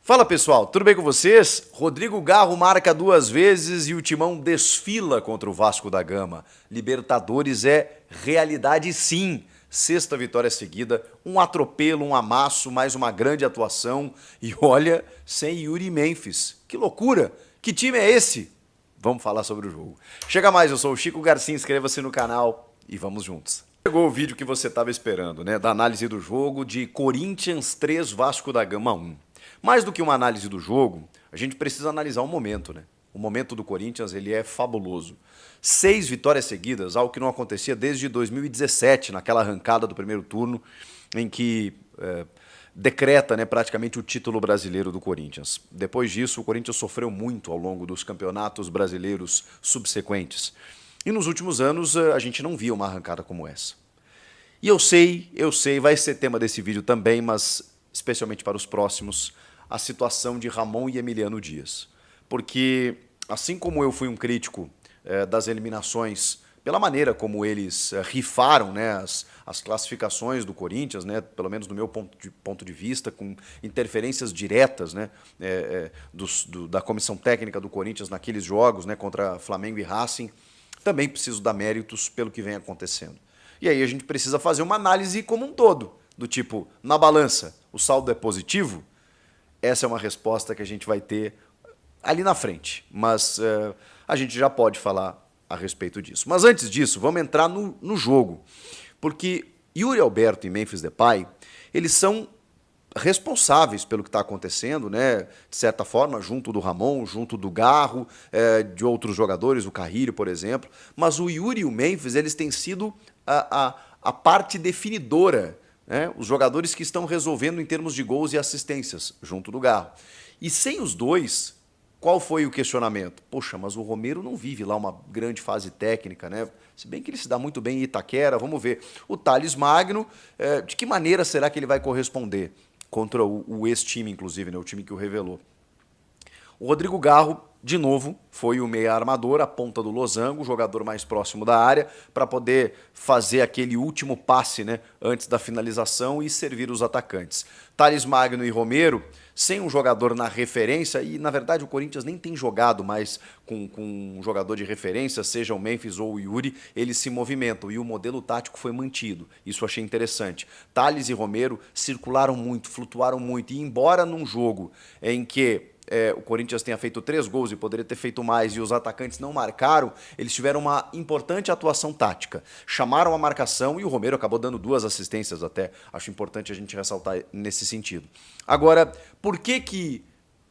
Fala pessoal, tudo bem com vocês? Rodrigo Garro marca 2 vezes e o Timão desfila contra o Vasco da Gama. Libertadores é realidade sim. Sexta vitória seguida, um atropelo, um amasso, mais uma grande atuação. E olha, sem Yuri Memphis. Que loucura! Que time é esse? Vamos falar sobre o jogo. Chega mais, eu sou o Chico Garcia, inscreva-se no canal e vamos juntos. Chegou o vídeo que você estava esperando, né? Da análise do jogo de Corinthians 3, Vasco da Gama 1. Mais do que uma análise do jogo, a gente precisa analisar o momento, né? O momento do Corinthians, ele é fabuloso. 6 vitórias seguidas, algo que não acontecia desde 2017, naquela arrancada do primeiro turno, em que decreta, né, praticamente o título brasileiro do Corinthians. Depois disso, o Corinthians sofreu muito ao longo dos campeonatos brasileiros subsequentes. E nos últimos anos, a gente não via uma arrancada como essa. E eu sei, vai ser tema desse vídeo também, mas especialmente para os próximos, a situação de Ramon e Emiliano Dias. Porque, assim como eu fui um crítico das eliminações, pela maneira como eles rifaram, né, as classificações do Corinthians, né, pelo menos do meu ponto de vista, com interferências diretas, né, da comissão técnica do Corinthians naqueles jogos, né, contra Flamengo e Racing, também preciso dar méritos pelo que vem acontecendo. E aí a gente precisa fazer uma análise como um todo, do tipo, na balança, o saldo é positivo? Essa é uma resposta que a gente vai ter ali na frente, mas a gente já pode falar a respeito disso. Mas antes disso, vamos entrar no jogo, porque Yuri Alberto e Memphis Depay, eles são responsáveis pelo que está acontecendo, né? De certa forma, junto do Ramon, junto do Garro, de outros jogadores, o Carrilho, por exemplo, mas o Yuri e o Memphis, eles têm sido a parte definidora, né? Os jogadores que estão resolvendo em termos de gols e assistências, junto do Garro. E sem os dois, qual foi o questionamento? Poxa, mas o Romero não vive lá uma grande fase técnica, né? Se bem que ele se dá muito bem em Itaquera, vamos ver. O Thales Magno, de que maneira será que ele vai corresponder contra o ex-time, inclusive, né? O time que o revelou. O Rodrigo Garro, de novo, foi o meia armador, a ponta do losango, o jogador mais próximo da área, para poder fazer aquele último passe, né, antes da finalização e servir os atacantes. Thales Magno e Romero, sem um jogador na referência, e na verdade o Corinthians nem tem jogado mais com um jogador de referência, seja o Memphis ou o Yuri, eles se movimentam e o modelo tático foi mantido. Isso eu achei interessante. Thales e Romero circularam muito, flutuaram muito, e embora num jogo em que o Corinthians tenha feito 3 gols e poderia ter feito mais e os atacantes não marcaram, eles tiveram uma importante atuação tática. Chamaram a marcação e o Romero acabou dando 2 assistências até. Acho importante a gente ressaltar nesse sentido. Agora, por que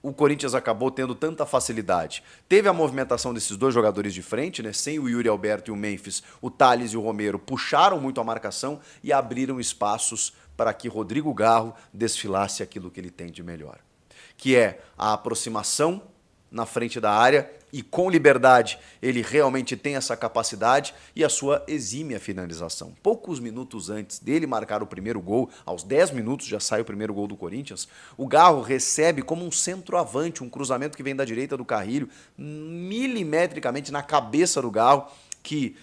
o Corinthians acabou tendo tanta facilidade? Teve a movimentação desses 2 jogadores de frente, né? Sem o Yuri Alberto e o Memphis, o Thales e o Romero puxaram muito a marcação e abriram espaços para que Rodrigo Garro desfilasse aquilo que ele tem de melhor, que é a aproximação na frente da área, e com liberdade ele realmente tem essa capacidade, e a sua exímia finalização. Poucos minutos antes dele marcar o primeiro gol, aos 10 minutos já sai o primeiro gol do Corinthians, o Garro recebe como um centroavante, um cruzamento que vem da direita do Carrilho, milimetricamente na cabeça do Garro, que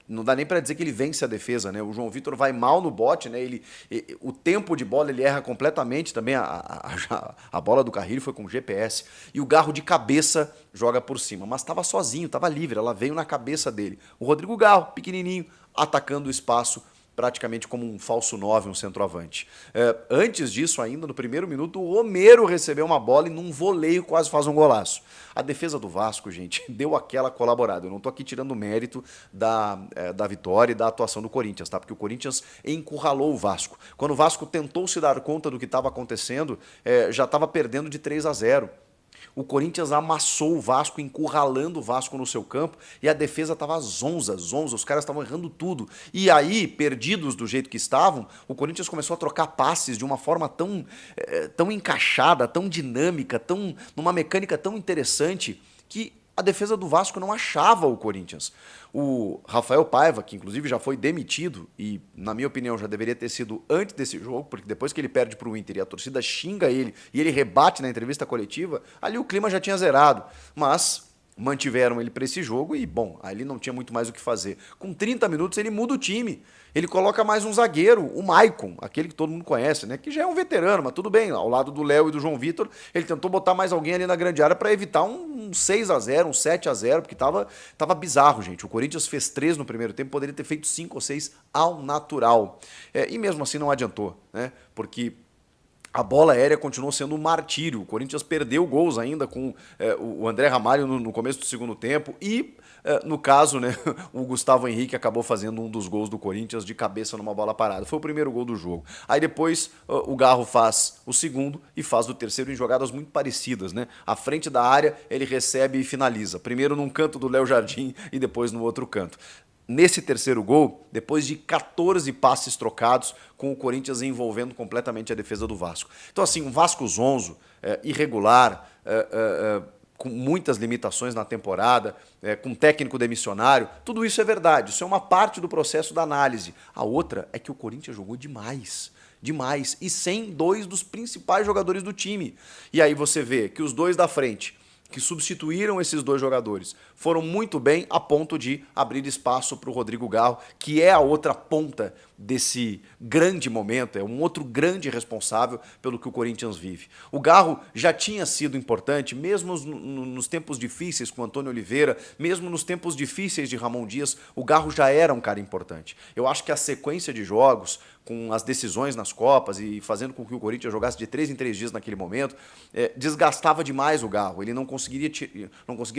não dá nem para dizer que ele vence a defesa, né? O João Vitor vai mal no bote, né? O tempo de bola ele erra completamente também, a bola do Carrilho foi com GPS, e o Garro de cabeça joga por cima, mas estava sozinho, estava livre, ela veio na cabeça dele. O Rodrigo Garro, pequenininho, atacando o espaço, praticamente como um falso 9, um centroavante. Antes disso ainda, no primeiro minuto, o Romero recebeu uma bola e num voleio quase faz um golaço. A defesa do Vasco, gente, deu aquela colaborada. Eu não estou aqui tirando mérito da vitória e da atuação do Corinthians, tá? Porque o Corinthians encurralou o Vasco. Quando o Vasco tentou se dar conta do que estava acontecendo, já estava perdendo de 3-0. O Corinthians amassou o Vasco, encurralando o Vasco no seu campo, e a defesa estava zonza, os caras estavam errando tudo. E aí, perdidos do jeito que estavam, o Corinthians começou a trocar passes de uma forma tão encaixada, tão dinâmica, numa mecânica tão interessante, que a defesa do Vasco não achava o Corinthians. O Rafael Paiva, que inclusive já foi demitido, e na minha opinião já deveria ter sido antes desse jogo, porque depois que ele perde para o Inter e a torcida xinga ele, e ele rebate na entrevista coletiva, ali o clima já tinha zerado. Mas mantiveram ele para esse jogo e, bom, aí ele não tinha muito mais o que fazer. Com 30 minutos ele muda o time. Ele coloca mais um zagueiro, o Maicon, aquele que todo mundo conhece, né? Que já é um veterano, mas tudo bem. Ao lado do Léo e do João Vitor, ele tentou botar mais alguém ali na grande área para evitar um 6-0, um 7-0, porque tava bizarro, gente. O Corinthians fez 3 no primeiro tempo, poderia ter feito 5 ou 6 ao natural. E mesmo assim não adiantou, né? Porque a bola aérea continuou sendo um martírio. O Corinthians perdeu gols ainda com o André Ramalho no começo do segundo tempo e, no caso, né, o Gustavo Henrique acabou fazendo um dos gols do Corinthians de cabeça numa bola parada. Foi o primeiro gol do jogo. Aí depois o Garro faz o segundo e faz o terceiro em jogadas muito parecidas, né? À frente da área ele recebe e finaliza. Primeiro num canto do Léo Jardim e depois no outro canto. Nesse terceiro gol, depois de 14 passes trocados, com o Corinthians envolvendo completamente a defesa do Vasco. Então, assim, um Vasco zonzo, irregular, com muitas limitações na temporada, com técnico demissionário, tudo isso é verdade, isso é uma parte do processo da análise. A outra é que o Corinthians jogou demais. Demais. E sem 2 dos principais jogadores do time. E aí você vê que os 2 da frente, que substituíram esses 2 jogadores, foram muito bem a ponto de abrir espaço para o Rodrigo Garro, que é a outra ponta desse grande momento, é um outro grande responsável pelo que o Corinthians vive. O Garro já tinha sido importante, mesmo nos tempos difíceis com Antônio Oliveira, mesmo nos tempos difíceis de Ramon Dias, o Garro já era um cara importante. Eu acho que a sequência de jogos, com as decisões nas Copas e fazendo com que o Corinthians jogasse de 3 em 3 dias naquele momento, desgastava demais o Garro. Ele não conseguia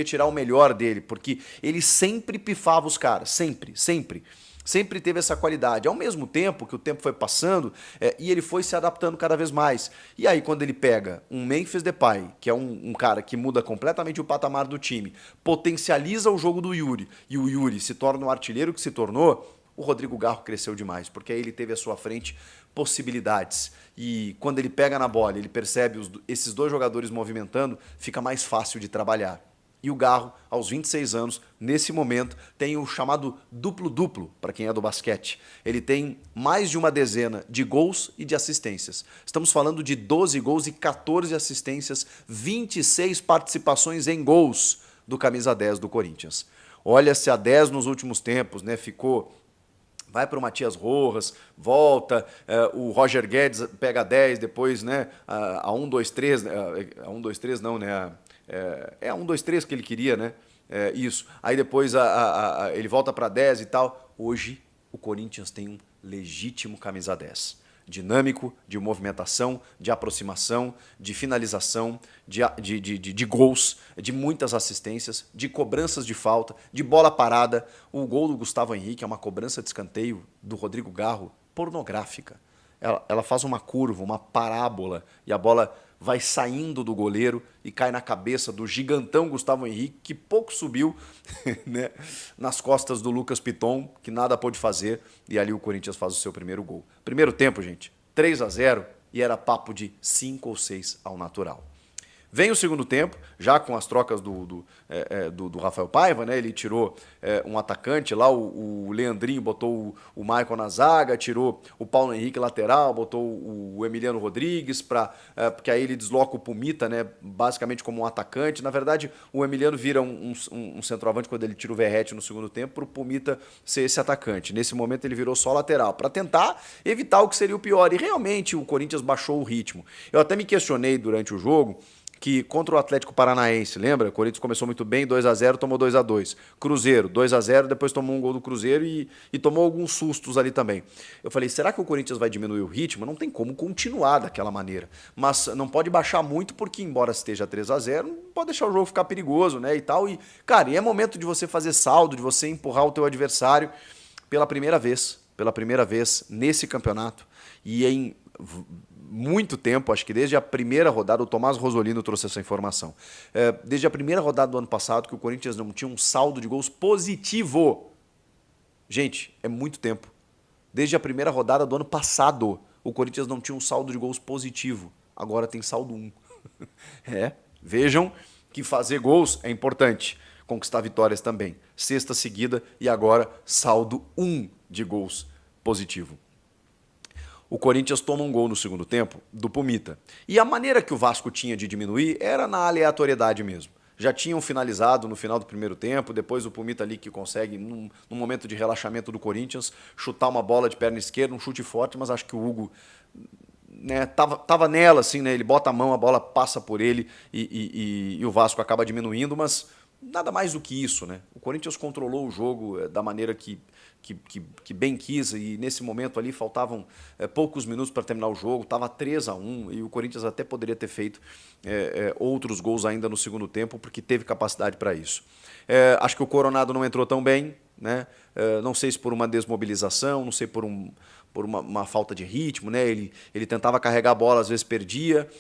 tirar o melhor dele, porque ele sempre pifava os caras, sempre, sempre. Sempre teve essa qualidade. Ao mesmo tempo que o tempo foi passando e ele foi se adaptando cada vez mais. E aí, quando ele pega um Memphis Depay, que é um cara que muda completamente o patamar do time, potencializa o jogo do Yuri, e o Yuri se torna o artilheiro que se tornou, o Rodrigo Garro cresceu demais, porque aí ele teve à sua frente possibilidades. E quando ele pega na bola, ele percebe esses 2 jogadores movimentando, fica mais fácil de trabalhar. E o Garro, aos 26 anos, nesse momento, tem o chamado duplo-duplo, para quem é do basquete. Ele tem mais de uma dezena de gols e de assistências. Estamos falando de 12 gols e 14 assistências, 26 participações em gols do camisa 10 do Corinthians. Olha-se a 10 nos últimos tempos, né? Vai para o Matias Rojas, volta, o Roger Guedes pega 10, depois, né, a 1, 2, 3, a 1, 2, 3 não, né, a 1, 2, 3 que ele queria, né, isso. Aí depois ele volta para 10 e tal. Hoje o Corinthians tem um legítimo camisa 10. Dinâmico, de movimentação, de aproximação, de finalização, de gols, de muitas assistências, de cobranças de falta, de bola parada. O gol do Gustavo Henrique é uma cobrança de escanteio do Rodrigo Garro pornográfica. Ela faz uma curva, uma parábola, e a bola vai saindo do goleiro e cai na cabeça do gigantão Gustavo Henrique, que pouco subiu, né, nas costas do Lucas Piton, que nada pôde fazer, e ali o Corinthians faz o seu primeiro gol. Primeiro tempo, gente, 3-0, e era papo de 5 ou 6 ao natural. Vem o segundo tempo, já com as trocas do Rafael Paiva, né? Ele tirou um atacante lá, o Leandrinho botou o Maicon na zaga, tirou o Paulo Henrique lateral, botou o Emiliano Rodrigues, porque aí ele desloca o Pumita, né? Basicamente como um atacante. Na verdade, o Emiliano vira um centroavante quando ele tira o Verratti no segundo tempo, para o Pumita ser esse atacante. Nesse momento ele virou só lateral, para tentar evitar o que seria o pior. E realmente o Corinthians baixou o ritmo. Eu até me questionei durante o jogo, que contra o Atlético Paranaense, lembra? O Corinthians começou muito bem, 2-0, tomou 2-2. Cruzeiro, 2-0, depois tomou um gol do Cruzeiro e tomou alguns sustos ali também. Eu falei, será que o Corinthians vai diminuir o ritmo? Não tem como continuar daquela maneira. Mas não pode baixar muito, porque embora esteja 3-0, não pode deixar o jogo ficar perigoso, né? E tal. E, cara, é momento de você fazer saldo, de você empurrar o teu adversário pela primeira vez nesse campeonato. E em muito tempo, acho que desde a primeira rodada, o Tomás Rosolino trouxe essa informação, desde a primeira rodada do ano passado, que o Corinthians não tinha um saldo de gols positivo. Gente, é muito tempo. Desde a primeira rodada do ano passado, o Corinthians não tinha um saldo de gols positivo. Agora tem saldo 1. Vejam que fazer gols é importante. Conquistar vitórias também. Sexta seguida e agora saldo 1 de gols positivo. O Corinthians toma um gol no segundo tempo do Pumita. E a maneira que o Vasco tinha de diminuir era na aleatoriedade mesmo. já tinham finalizado no final do primeiro tempo, depois o Pumita ali que consegue, num momento de relaxamento do Corinthians, chutar uma bola de perna esquerda, um chute forte, mas acho que o Hugo, né, tava nela, assim, né, ele bota a mão, a bola passa por ele e o Vasco acaba diminuindo, mas nada mais do que isso, né? O Corinthians controlou o jogo da maneira que bem quis, e nesse momento ali faltavam poucos minutos para terminar o jogo, estava 3-1 e o Corinthians até poderia ter feito outros gols ainda no segundo tempo, porque teve capacidade para isso. Acho que o Coronado não entrou tão bem, né? Não sei se por uma desmobilização, não sei por uma falta de ritmo, né? Ele tentava carregar a bola, às vezes perdia,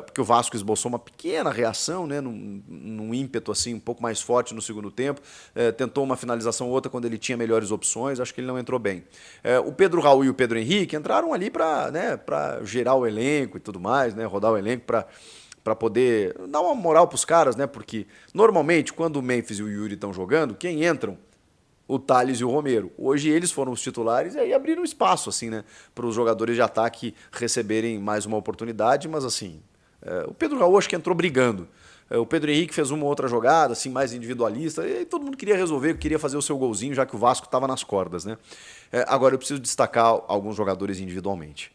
porque o Vasco esboçou uma pequena reação, né? Num ímpeto assim, um pouco mais forte no segundo tempo, tentou uma finalização ou outra quando ele tinha melhores opções, acho que ele não entrou bem. O Pedro Raul e o Pedro Henrique entraram ali para, né, para gerar o elenco e tudo mais, né? Rodar o elenco para poder dar uma moral para os caras, né? Porque normalmente quando o Memphis e o Yuri estão jogando, quem entram? O Thales e o Romero. Hoje eles foram os titulares e aí abriram espaço, assim, né, para os jogadores de ataque receberem mais uma oportunidade, mas assim, o Pedro Raul acho que entrou brigando. O Pedro Henrique fez uma outra jogada, assim, mais individualista, e todo mundo queria resolver, queria fazer o seu golzinho, já que o Vasco estava nas cordas, né? Agora eu preciso destacar alguns jogadores individualmente.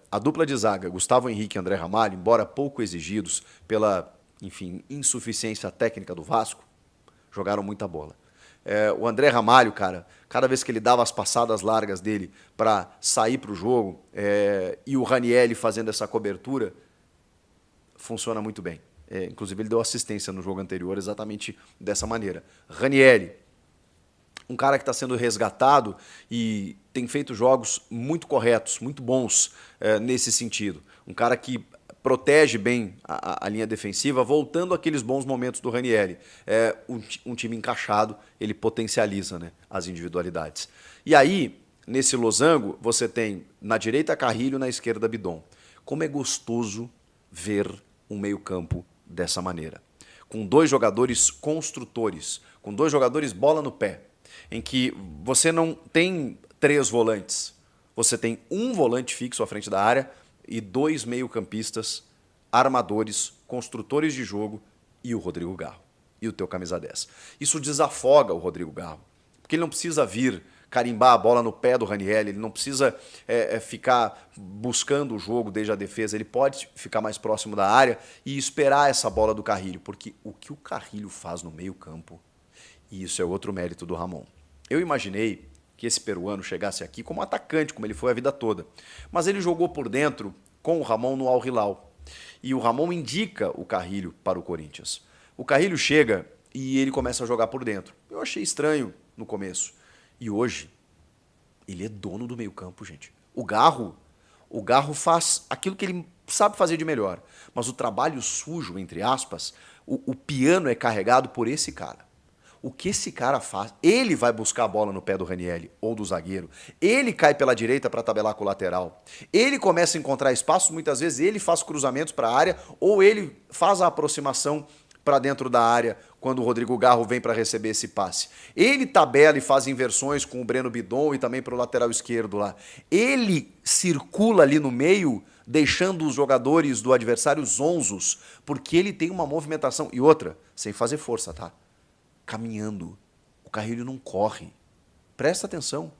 A dupla de zaga, Gustavo Henrique e André Ramalho, embora pouco exigidos pela, enfim, insuficiência técnica do Vasco, jogaram muita bola. O André Ramalho, cara, cada vez que ele dava as passadas largas dele para sair para o jogo, e o Ranieri fazendo essa cobertura, funciona muito bem. Inclusive ele deu assistência no jogo anterior exatamente dessa maneira. Ranieri, um cara que está sendo resgatado e tem feito jogos muito corretos, muito bons nesse sentido. Um cara que protege bem a linha defensiva, voltando àqueles bons momentos do Ranieri. Um time encaixado, ele potencializa, né, as individualidades. E aí, nesse losango, você tem na direita Carrilho, na esquerda Bidon. Como é gostoso ver um meio-campo dessa maneira. Com dois jogadores construtores, com dois jogadores bola no pé, em que você não tem três volantes, você tem um volante fixo à frente da área e dois meio-campistas, armadores, construtores de jogo e o Rodrigo Garro. E o teu camisa 10. Isso desafoga o Rodrigo Garro, porque ele não precisa vir carimbar a bola no pé do Ranieri, ele não precisa ficar buscando o jogo desde a defesa, ele pode ficar mais próximo da área e esperar essa bola do Carrilho, porque o que o Carrilho faz no meio-campo, e isso é outro mérito do Ramon. Eu imaginei que esse peruano chegasse aqui como atacante, como ele foi a vida toda. Mas ele jogou por dentro com o Ramon no Al Hilal. E o Ramon indica o Carrilho para o Corinthians. O Carrilho chega e ele começa a jogar por dentro. Eu achei estranho no começo. E hoje, ele é dono do meio-campo, gente. O Garro faz aquilo que ele sabe fazer de melhor. Mas o trabalho sujo, entre aspas, o piano é carregado por esse cara. O que esse cara faz? Ele vai buscar a bola no pé do Ranieri ou do zagueiro. Ele cai pela direita para tabelar com o lateral. Ele começa a encontrar espaço, muitas vezes ele faz cruzamentos para a área ou ele faz a aproximação para dentro da área quando o Rodrigo Garro vem para receber esse passe. Ele tabela e faz inversões com o Breno Bidon e também para o lateral esquerdo lá. Ele circula ali no meio, deixando os jogadores do adversário zonzos, porque ele tem uma movimentação. E outra, sem fazer força, tá? Caminhando. O Carrilho não corre. Presta atenção.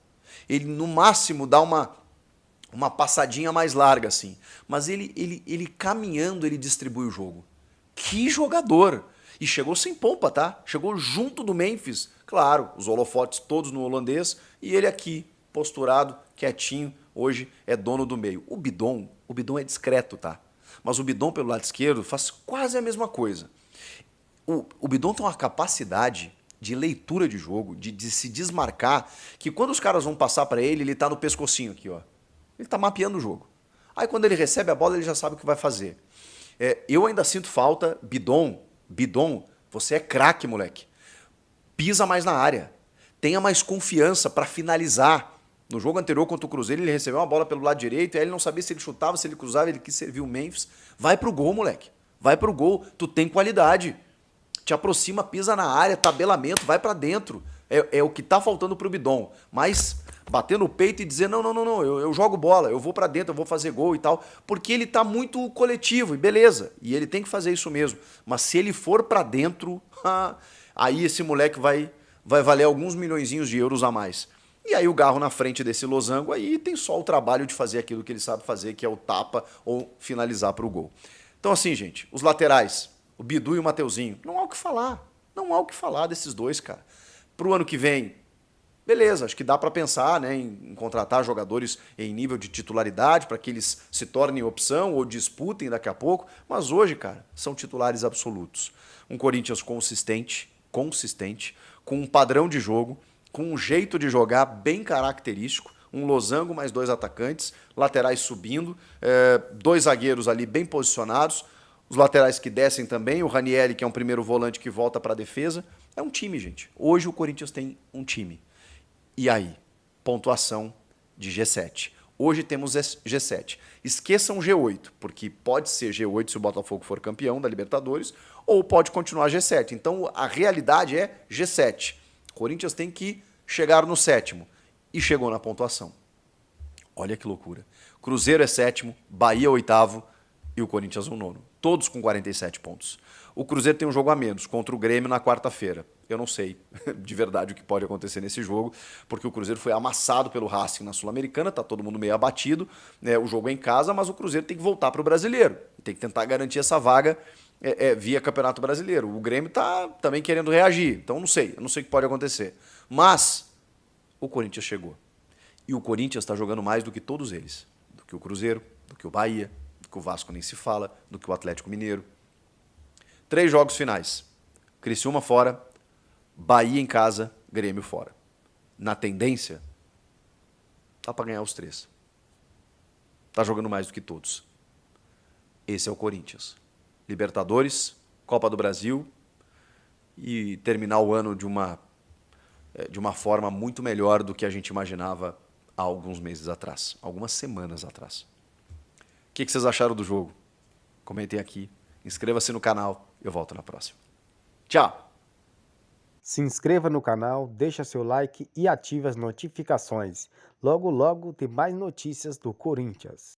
Ele, no máximo, dá uma passadinha mais larga, assim. Mas ele caminhando, ele distribui o jogo. Que jogador! E chegou sem pompa, tá? Chegou junto do Memphis. Claro, os holofotes todos no holandês. E ele aqui, posturado, quietinho. Hoje é dono do meio. O Bidon é discreto, tá? Mas o Bidon, pelo lado esquerdo, faz quase a mesma coisa. O Bidon tem uma capacidade de leitura de jogo, de se desmarcar, que quando os caras vão passar para ele, ele tá no pescocinho aqui, ó. Ele tá mapeando o jogo. Aí quando ele recebe a bola, ele já sabe o que vai fazer. Eu ainda sinto falta. Bidon, você é craque, moleque. Pisa mais na área. Tenha mais confiança para finalizar. No jogo anterior contra o Cruzeiro, ele recebeu uma bola pelo lado direito, e aí ele não sabia se ele chutava, se ele cruzava, ele quis servir o Memphis. Vai pro gol, moleque. Vai pro gol. Tu tem qualidade. Te aproxima, pisa na área, tabelamento, vai pra dentro. É o que tá faltando pro Bidon. Mas bater no peito e dizer, não, não, não, não, eu jogo bola, eu vou pra dentro, eu vou fazer gol e tal. Porque ele tá muito coletivo, e beleza. E ele tem que fazer isso mesmo. Mas se ele for pra dentro, aí esse moleque vai valer alguns milhõezinhos de euros a mais. E aí o Garro na frente desse losango aí tem só o trabalho de fazer aquilo que ele sabe fazer, que é o tapa ou finalizar pro gol. Então assim, gente, os laterais, o Bidu e o Mateuzinho, não há o que falar. Não há o que falar desses dois, cara. Pro ano que vem, beleza, acho que dá para pensar, né, em contratar jogadores em nível de titularidade para que eles se tornem opção ou disputem daqui a pouco, mas hoje, cara, são titulares absolutos. Um Corinthians consistente, com um padrão de jogo, com um jeito de jogar bem característico, um losango mais dois atacantes, laterais subindo, dois zagueiros ali bem posicionados, os laterais que descem também, o Ranieri, que é um primeiro volante que volta para a defesa. É um time, gente. Hoje o Corinthians tem um time. E aí? Pontuação de G7. Hoje temos G7. Esqueçam G8, porque pode ser G8 se o Botafogo for campeão da Libertadores, ou pode continuar G7. Então a realidade é G7. O Corinthians tem que chegar no sétimo. E chegou na pontuação. Olha que loucura. Cruzeiro é sétimo, Bahia é oitavo e o Corinthians o nono. Todos com 47 pontos. O Cruzeiro tem um jogo a menos contra o Grêmio na quarta-feira. Eu não sei de verdade o que pode acontecer nesse jogo, porque o Cruzeiro foi amassado pelo Racing na Sul-Americana, tá todo mundo meio abatido, né? O jogo é em casa, mas o Cruzeiro tem que voltar para o Brasileiro. Tem que tentar garantir essa vaga via Campeonato Brasileiro. O Grêmio tá também querendo reagir, então eu não sei o que pode acontecer. Mas o Corinthians chegou. E o Corinthians está jogando mais do que todos eles. Do que o Cruzeiro, do que o Bahia, do que o Vasco nem se fala, do que o Atlético Mineiro. 3 jogos finais. Criciúma fora, Bahia em casa, Grêmio fora. Na tendência, dá para ganhar os 3. Tá jogando mais do que todos. Esse é o Corinthians. Libertadores, Copa do Brasil e terminar o ano de uma forma muito melhor do que a gente imaginava há alguns meses atrás, algumas semanas atrás. O que vocês acharam do jogo? Comentem aqui. Inscreva-se no canal. Eu volto na próxima. Tchau! Se inscreva no canal, deixa seu like e ative as notificações. Logo, logo tem mais notícias do Corinthians.